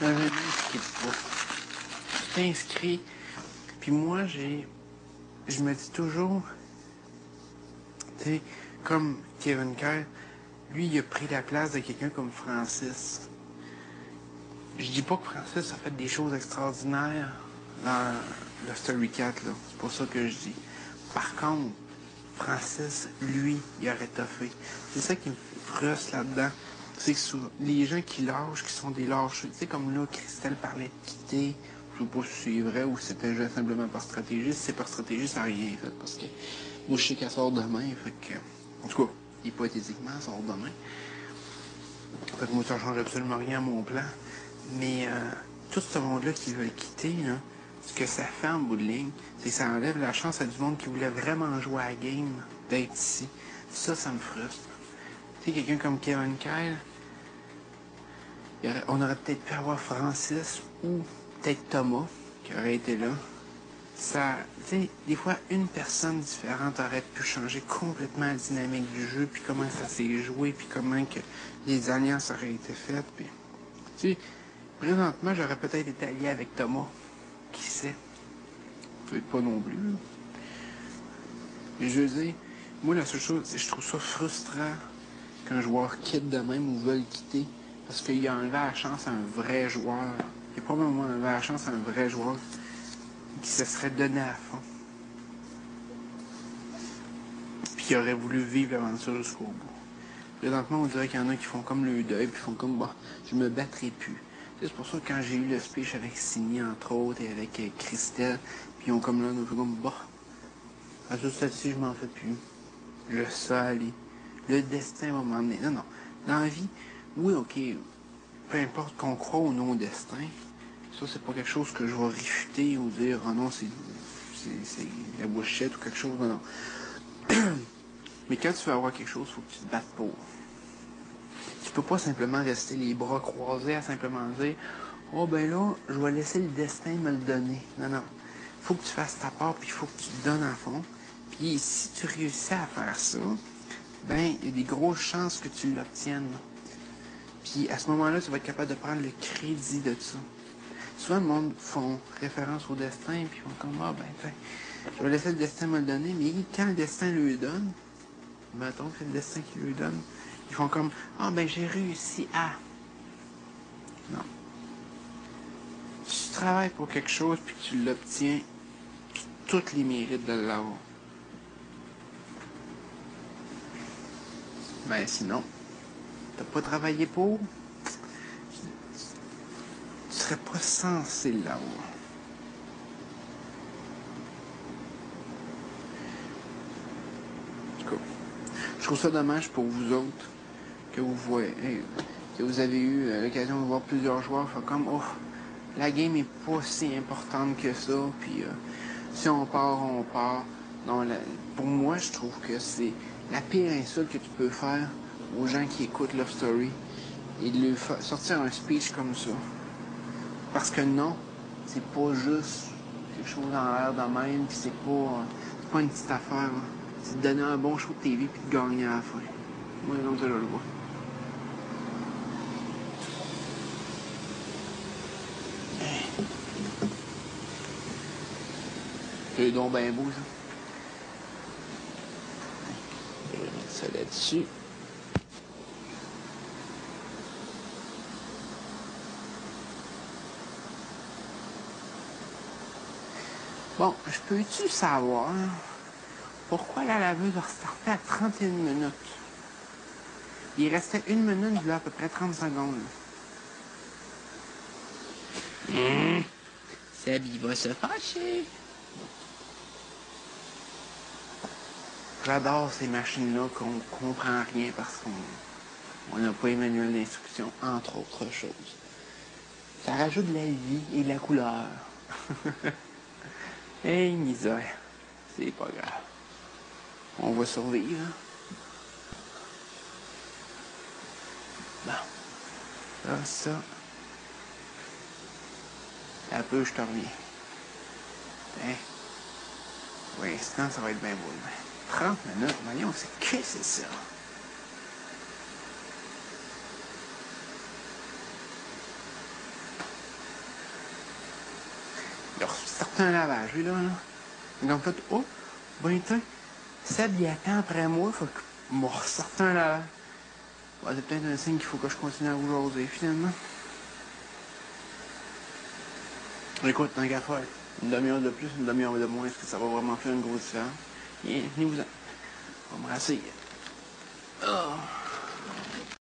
Non, je m'inscris pas. Tu t'inscris. Puis moi, je me dis toujours, tu sais, comme Kevin Kerr, lui, il a pris la place de quelqu'un comme Francis. Je dis pas que Francis a fait des choses extraordinaires dans le Story 4, là. C'est pas ça que je dis. Par contre, Francis, lui, il aurait toffé. C'est ça qui me frustre là-dedans. C'est que les gens qui lâchent, qui sont des lâches, tu sais, comme là, Christelle parlait de quitter. Je sais pas si c'est vrai ou si c'était juste simplement par stratégie. Si c'est par stratégie, ça n'a rien fait. Parce que moi, je sais qu'elle sort demain. Fait que, en tout cas, hypothétiquement, elle sort demain. Fait que moi, ça change absolument rien à mon plan. Mais tout ce monde-là qui veut le quitter, là, ce que ça fait en bout de ligne, c'est que ça enlève la chance à du monde qui voulait vraiment jouer à la game d'être ici. Ça me frustre. Tu sais, quelqu'un comme Kevin Kyle, on aurait peut-être pu avoir Francis ou peut-être Thomas qui aurait été là. Ça, tu sais, des fois, une personne différente aurait pu changer complètement la dynamique du jeu, puis comment ça s'est joué, puis comment que les alliances auraient été faites, puis... Tu sais, présentement, j'aurais peut-être été allié avec Thomas. Qui sait? Peut-être pas non plus. Mais je veux dire, moi, la seule chose, c'est que je trouve ça frustrant qu'un joueur quitte de même ou veuille quitter, parce qu'il a enlevé la chance à un vrai joueur. Il a probablement enlevé la chance à un vrai joueur qui se serait donné à fond. Puis qui aurait voulu vivre l'aventure jusqu'au bout. Présentement, on dirait qu'il y en a qui font comme le deuil, puis font comme, bah, je me battrai plus. C'est pour ça que quand j'ai eu le speech avec Signy, entre autres, et avec Christelle, puis ils ont comme là, on fait comme, bah, à ce stade-ci, je m'en fais plus. Je laisse ça aller. Le destin va m'emmener. Non, non. Dans la vie, oui, ok, peu importe qu'on croit ou non au destin, ça, c'est pas quelque chose que je vais réfuter ou dire, oh non, c'est la bullshit ou quelque chose, non, non. Mais quand tu veux avoir quelque chose, il faut que tu te battes pour. Tu peux pas simplement rester les bras croisés à simplement dire oh ben là, je vais laisser le destin me le donner. Non, non. Il faut que tu fasses ta part, puis il faut que tu te donnes à fond. Puis si tu réussis à faire ça, ben il y a des grosses chances que tu l'obtiennes. Puis à ce moment-là, tu vas être capable de prendre le crédit de ça. Souvent, le monde font référence au destin, puis ils font comme ah ben tiens, je vais laisser le destin me le donner, mais quand le destin lui donne, mettons que c'est le destin qui lui donne, ils font comme ah ben j'ai réussi à. Non. Si tu travailles pour quelque chose puis que tu l'obtiens, toutes les mérites de l'avoir. Ben sinon, t'as pas travaillé pour, tu serais pas censé l'avoir. En tout cas, je trouve ça dommage pour vous autres que vous voyez, que vous avez eu l'occasion de voir plusieurs joueurs faire comme oh, la game est pas si importante que ça, puis si on part, on part. Non, pour moi, je trouve que c'est la pire insulte que tu peux faire aux gens qui écoutent Love Story et de leur sortir un speech comme ça. Parce que non, c'est pas juste quelque chose dans l'air de même, puis c'est pas une petite affaire. Là. C'est de donner un bon show de TV puis de gagner à la fin. Moi, comme ça, je le vois. C'est donc bien beau, ça. Je vais mettre ça là-dessus. Bon, je peux-tu savoir pourquoi la laveuse a restarté à 31 minutes? Il restait 1 minute, là, à peu près 30 secondes. Seb, il va se fâcher. J'adore ces machines-là qu'on comprend rien parce qu'on n'a pas les manuels d'instruction, entre autres choses. Ça rajoute de la vie et de la couleur. Hey, misère. C'est pas grave. On va survivre. Hein? Bon. Là, ça. Un peu, je te reviens. Hein? Pour l'instant, ça va être bien beau. 30 minutes, voyons, c'est que c'est ça? Il a sorti un lavage, lui, là. Donc, en fait, oh, ben, tiens, Seb, il attend après moi, faut qu'il m'a ressorti un lavage. Ouais, c'est peut-être un signe qu'il faut que je continue à vous jaser, finalement. Écoute, tant qu'à faire, une demi-heure de plus, une demi-heure de moins, est-ce que ça va vraiment faire une grosse différence? Venez-vous-en. On va me rasseoir. Oh.